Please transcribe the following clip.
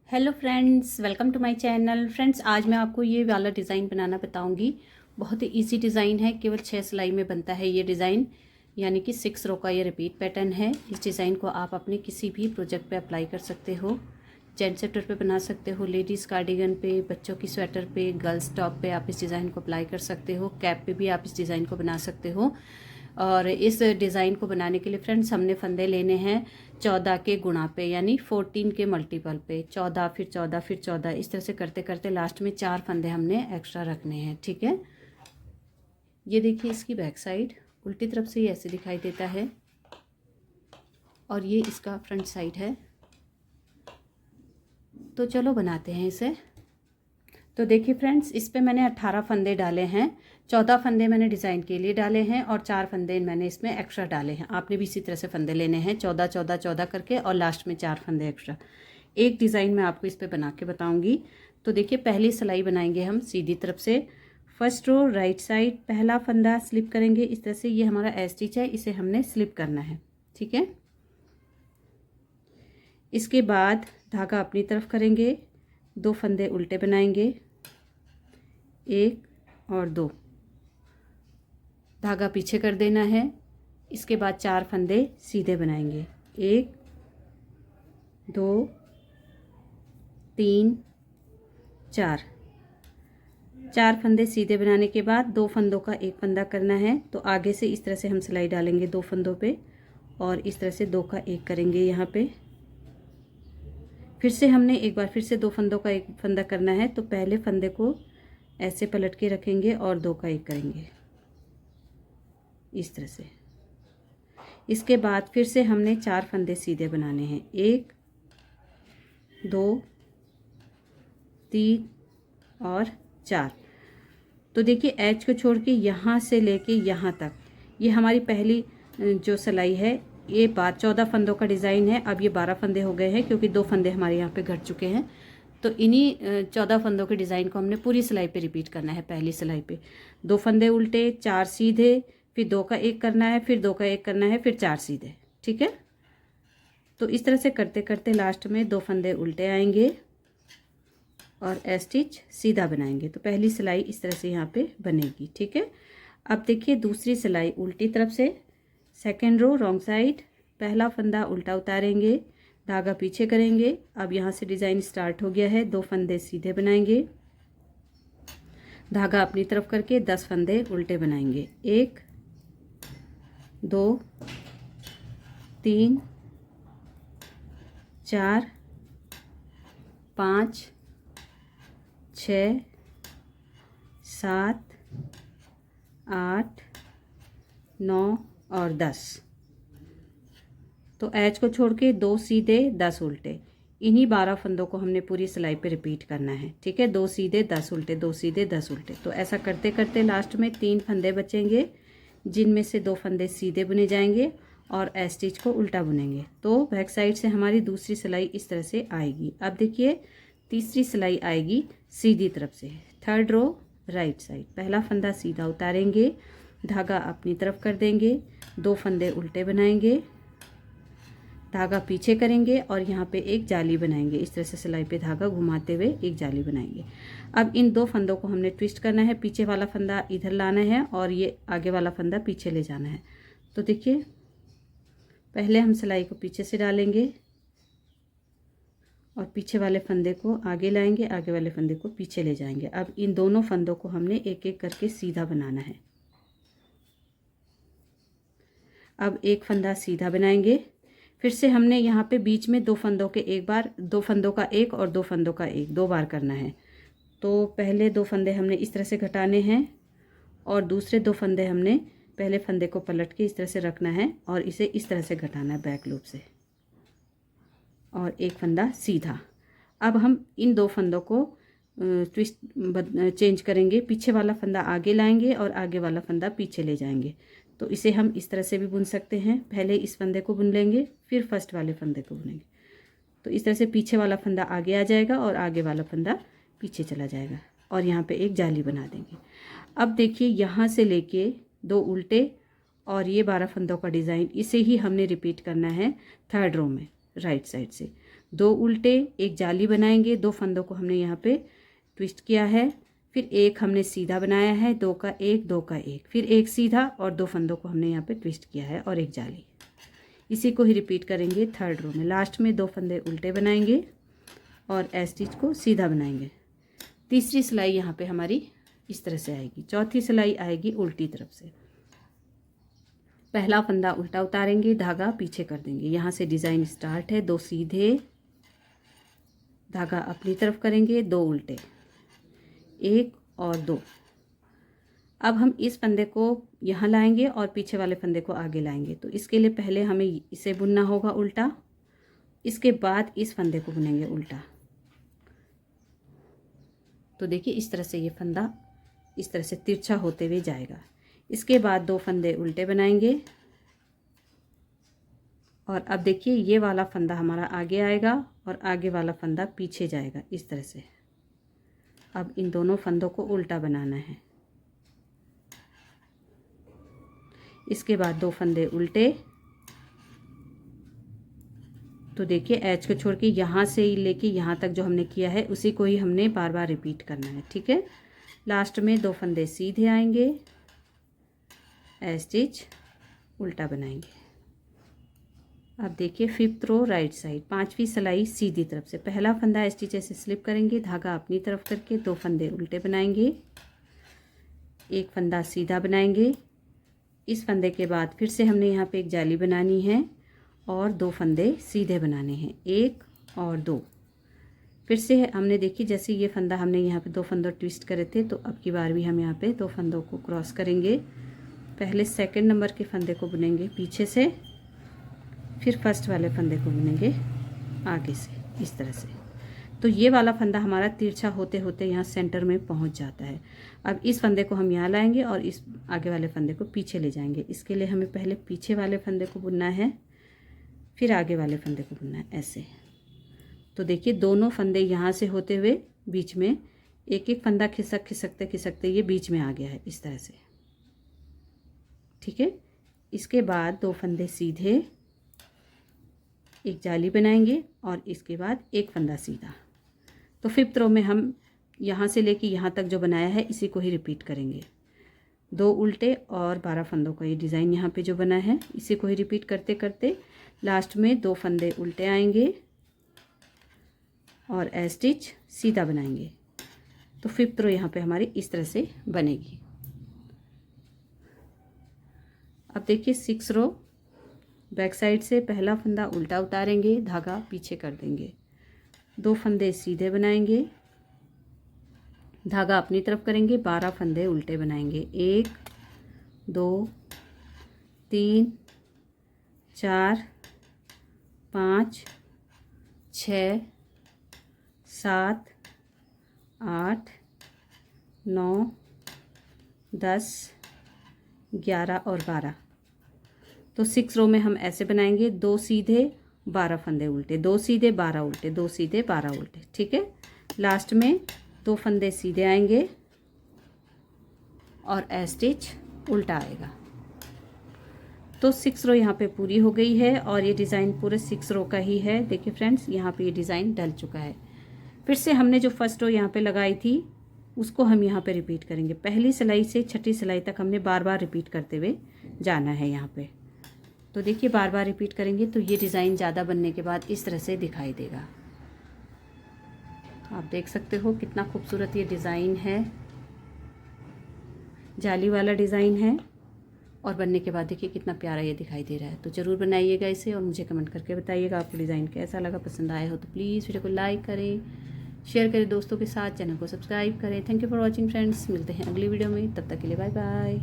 Hello friends, welcome to my channel. Friends, आज मैं आपको ये वाला डिज़ाइन बनाना बताऊंगी। बहुत ही इजी डिज़ाइन है, केवल 6 सिलाई में बनता है ये डिज़ाइन, यानी कि 6 रो का ये रिपीट पैटर्न है। इस डिज़ाइन को आप अपने किसी भी प्रोजेक्ट पे अप्लाई कर सकते हो। जेंट्स स्वेटर पे बना सकते हो, लेडीज़ कार्डिगन पे, बच्चों की स्वेटर पे, गर्ल्स टॉप पे आप इस डिज़ाइन को अप्लाई कर सकते हो। कैप पे भी आप इस डिज़ाइन को बना सकते हो। और इस डिज़ाइन को बनाने के लिए फ्रेंड्स हमने फंदे लेने हैं 14 के गुणा पे, यानी 14 के मल्टीपल पे। 14 फिर 14 फिर 14, इस तरह से करते करते लास्ट में 4 फंदे हमने एक्स्ट्रा रखने हैं। ठीक है, ये देखिए इसकी बैक साइड उल्टी तरफ से ये ऐसे दिखाई देता है और ये इसका फ्रंट साइड है। तो चलो बनाते हैं इसे। तो देखिए फ्रेंड्स, इस पे मैंने 18 फंदे डाले हैं। 14 फंदे मैंने डिज़ाइन के लिए डाले हैं और 4 फंदे मैंने इसमें एक्स्ट्रा डाले हैं। आपने भी इसी तरह से फंदे लेने हैं 14 14 14 करके, और लास्ट में 4 फंदे एक्स्ट्रा। एक डिज़ाइन मैं आपको इस पे बना के बताऊंगी। तो देखिए, पहली सिलाई बनाएंगे हम सीधी तरफ से। फर्स्ट रो राइट साइड, पहला फंदा स्लिप करेंगे इस तरह से। ये हमारा एज स्टिच है, इसे हमने स्लिप करना है। ठीक है, इसके बाद धागा अपनी तरफ करेंगे, 2 फंदे उल्टे बनाएंगे, 1 और 2, धागा पीछे कर देना है। इसके बाद 4 फंदे सीधे बनाएंगे, 1 2 3 4। 4 फंदे सीधे बनाने के बाद 2 फंदों का एक फंदा करना है। तो आगे से इस तरह से हम सिलाई डालेंगे 2 फंदों पे, और इस तरह से 2 का एक करेंगे यहाँ पे। फिर से हमने एक बार फिर से 2 फंदों का एक फंदा करना है। तो पहले फंदे को ऐसे पलट के रखेंगे और 2 का एक करेंगे इस तरह से। इसके बाद फिर से हमने 4 फंदे सीधे बनाने हैं, 1 2 3 और 4। तो देखिए, एज को छोड़ के यहाँ से लेके यहाँ तक ये हमारी पहली जो सिलाई है। ये 14 फंदों का डिज़ाइन है। अब ये 12 फंदे हो गए हैं क्योंकि 2 फंदे हमारे यहाँ पे घट चुके हैं। तो इन्हीं 14 फंदों के डिज़ाइन को हमने पूरी सिलाई पे रिपीट करना है। पहली सिलाई पे 2 फंदे उल्टे, 4 सीधे, फिर 2 का एक करना है, फिर 2 का एक करना है, फिर 4 सीधे। ठीक है, तो इस तरह से करते करते लास्ट में 2 फंदे उल्टे आएंगे और एज स्टिच सीधा बनाएंगे। तो पहली सिलाई इस तरह से यहाँ पे बनेगी। ठीक है, अब देखिए दूसरी सिलाई उल्टी तरफ से, सेकेंड रो रॉन्ग साइड, पहला फंदा उल्टा उतारेंगे, धागा पीछे करेंगे। अब यहाँ से डिज़ाइन स्टार्ट हो गया है। 2 फंदे सीधे बनाएंगे, धागा अपनी तरफ करके 10 फंदे उल्टे बनाएंगे, 1 2 3 4 5 6 7 8 9 और 10। तो एज को छोड़ के 2 सीधे 10 उल्टे, इन्हीं 12 फंदों को हमने पूरी सिलाई पे रिपीट करना है। ठीक है, 2 सीधे 10 उल्टे, 2 सीधे 10 उल्टे। तो ऐसा करते करते लास्ट में 3 फंदे बचेंगे, जिनमें से 2 फंदे सीधे बुने जाएंगे और एज स्टिच को उल्टा बुनेंगे। तो बैक साइड से हमारी दूसरी सिलाई इस तरह से आएगी। अब देखिए, तीसरी सिलाई आएगी सीधी तरफ से। थर्ड रो राइट साइड, पहला फंदा सीधा उतारेंगे, धागा अपनी तरफ कर देंगे, 2 फंदे उल्टे बनाएंगे, धागा पीछे करेंगे और यहाँ पे एक जाली बनाएंगे। इस तरह से सिलाई पे धागा घुमाते हुए एक जाली बनाएंगे। अब इन 2 फंदों को हमने ट्विस्ट करना है, पीछे वाला फंदा इधर लाना है और ये आगे वाला फंदा पीछे ले जाना है। तो देखिए, पहले हम सिलाई को पीछे से डालेंगे और पीछे वाले फंदे को आगे लाएंगे, आगे वाले फंदे को पीछे ले जाएंगे। अब इन दोनों फंदों को हमने एक एक करके सीधा बनाना है। अब एक फंदा सीधा बनाएंगे, फिर से हमने यहाँ पे बीच में 2 फंदों के एक बार, 2 फंदों का एक और 2 फंदों का एक, 2 बार करना है। तो पहले 2 फंदे हमने इस तरह से घटाने हैं और दूसरे 2 फंदे हमने पहले फंदे को पलट के इस तरह से रखना है और इसे इस तरह से घटाना है बैक लूप से, और एक फंदा सीधा। अब हम इन 2 फंदों को ट्विस्ट चेंज करेंगे, पीछे वाला फंदा आगे लाएंगे और आगे वाला फंदा पीछे ले जाएंगे। तो इसे हम इस तरह से भी बुन सकते हैं। पहले इस फंदे को बुन लेंगे, फिर फर्स्ट वाले फंदे को बुनेंगे। तो इस तरह से पीछे वाला फंदा आगे आ जाएगा और आगे वाला फंदा पीछे चला जाएगा, और यहाँ पे एक जाली बना देंगे। अब देखिए, यहाँ से लेके 2 उल्टे और ये 12 फंदों का डिज़ाइन, इसे ही हमने रिपीट करना है थर्ड रो में राइट साइड से। 2 उल्टे, एक जाली बनाएंगे, 2 फंदों को हमने यहाँ पे ट्विस्ट किया है, फिर एक हमने सीधा बनाया है, 2 का 1, 2 का 1, फिर एक सीधा और 2 फंदों को हमने यहाँ पे ट्विस्ट किया है और एक जाली। इसी को ही रिपीट करेंगे थर्ड रो में। लास्ट में 2 फंदे उल्टे बनाएंगे और एज स्टिच को सीधा बनाएंगे। तीसरी सिलाई यहाँ पे हमारी इस तरह से आएगी। चौथी सिलाई आएगी उल्टी तरफ से। पहला फंदा उल्टा उतारेंगे, धागा पीछे कर देंगे। यहाँ से डिज़ाइन स्टार्ट है। 2 सीधे, धागा अपनी तरफ करेंगे, 2 उल्टे, 1 और 2। अब हम इस फंदे को यहाँ लाएंगे और पीछे वाले फंदे को आगे लाएंगे। तो इसके लिए पहले हमें इसे बुनना होगा उल्टा, इसके बाद इस फंदे को बुनेंगे उल्टा। तो देखिए इस तरह से ये फंदा इस तरह से तिरछा होते हुए जाएगा। इसके बाद 2 फंदे उल्टे बनाएंगे और अब देखिए ये वाला फंदा हमारा आगे आएगा और आगे वाला फंदा पीछे जाएगा इस तरह से। अब इन दोनों फंदों को उल्टा बनाना है। इसके बाद 2 फंदे उल्टे। तो देखिए एज को छोड़ के यहाँ से ही लेके यहाँ तक जो हमने किया है उसी को ही हमने बार बार रिपीट करना है, ठीक है। लास्ट में 2 फंदे सीधे आएंगे, एज स्टिच उल्टा बनाएंगे। अब देखिए 5th रो राइट साइड, 5वीं सिलाई सीधी तरफ से। पहला फंदा एज स्टिच ऐसे स्लिप करेंगे, धागा अपनी तरफ करके 2 फंदे उल्टे बनाएंगे, एक फंदा सीधा बनाएंगे। इस फंदे के बाद फिर से हमने यहाँ पे एक जाली बनानी है और 2 फंदे सीधे बनाने हैं, 1 और 2। फिर से हमने देखी जैसे ये फंदा हमने यहाँ पे 2 फंदों ट्विस्ट करे थे, तो अब की बार भी हम यहाँ पे 2 फंदों को क्रॉस करेंगे। पहले सेकंड नंबर के फंदे को बुनेंगे पीछे से, फिर फर्स्ट वाले फंदे को बुनेंगे आगे से इस तरह से। तो ये वाला फंदा हमारा तिरछा होते होते यहाँ सेंटर में पहुँच जाता है। अब इस फंदे को हम यहाँ लाएंगे और इस आगे वाले फंदे को पीछे ले जाएंगे। इसके लिए हमें पहले पीछे वाले फंदे को बुनना है, फिर आगे वाले फंदे को बुनना है ऐसे। तो देखिए दोनों फंदे यहाँ से होते हुए बीच में एक एक फंदा खिसकते खिसकते ये बीच में आ गया है इस तरह से, ठीक है। इसके बाद 2 फंदे सीधे, एक जाली बनाएंगे और इसके बाद एक फंदा सीधा। तो 5th रो में हम यहाँ से लेके यहाँ तक जो बनाया है इसी को ही रिपीट करेंगे। 2 उल्टे और 12 फंदों का ये डिज़ाइन यहाँ पे जो बना है इसी को ही रिपीट करते करते लास्ट में 2 फंदे उल्टे आएंगे और एज स्टिच सीधा बनाएंगे। तो 5th रो यहाँ पे हमारी इस तरह से बनेगी। अब देखिए 6th रो बैक साइड से पहला फंदा उल्टा उतारेंगे, धागा पीछे कर देंगे, 2 फंदे सीधे बनाएंगे, धागा अपनी तरफ करेंगे, 12 फंदे उल्टे बनाएंगे, 1 2 3 4 5 6 7 8 9 10 11 और 12। तो 6 रो में हम ऐसे बनाएंगे, 2 सीधे 12 फंदे उल्टे, 2 सीधे 12 उल्टे, 2 सीधे 12 उल्टे, ठीक है। लास्ट में 2 फंदे सीधे आएंगे और एज स्टिच उल्टा आएगा। तो 6 रो यहाँ पे पूरी हो गई है और ये डिज़ाइन पूरे 6 रो का ही है। देखिए फ्रेंड्स यहाँ पे ये डिज़ाइन डल चुका है। फिर से हमने जो फर्स्ट रो यहाँ पे लगाई थी उसको हम यहाँ पे रिपीट करेंगे। पहली सिलाई से छठी सिलाई तक हमने बार बार रिपीट करते हुए जाना है यहाँ पे। तो देखिए बार बार रिपीट करेंगे तो ये डिज़ाइन ज़्यादा बनने के बाद इस तरह से दिखाई देगा। आप देख सकते हो कितना खूबसूरत ये डिज़ाइन है, जाली वाला डिज़ाइन है और बनने के बाद देखिए कितना प्यारा ये दिखाई दे रहा है। तो ज़रूर बनाइएगा इसे और मुझे कमेंट करके बताइएगा आपको डिज़ाइन कैसा लगा। पसंद आया हो तो प्लीज़ वीडियो को लाइक करें, शेयर करें दोस्तों के साथ, चैनल को सब्सक्राइब करें। Thank you for watching friends. मिलते हैं अगली वीडियो में, तब तक के लिए बाय बाय।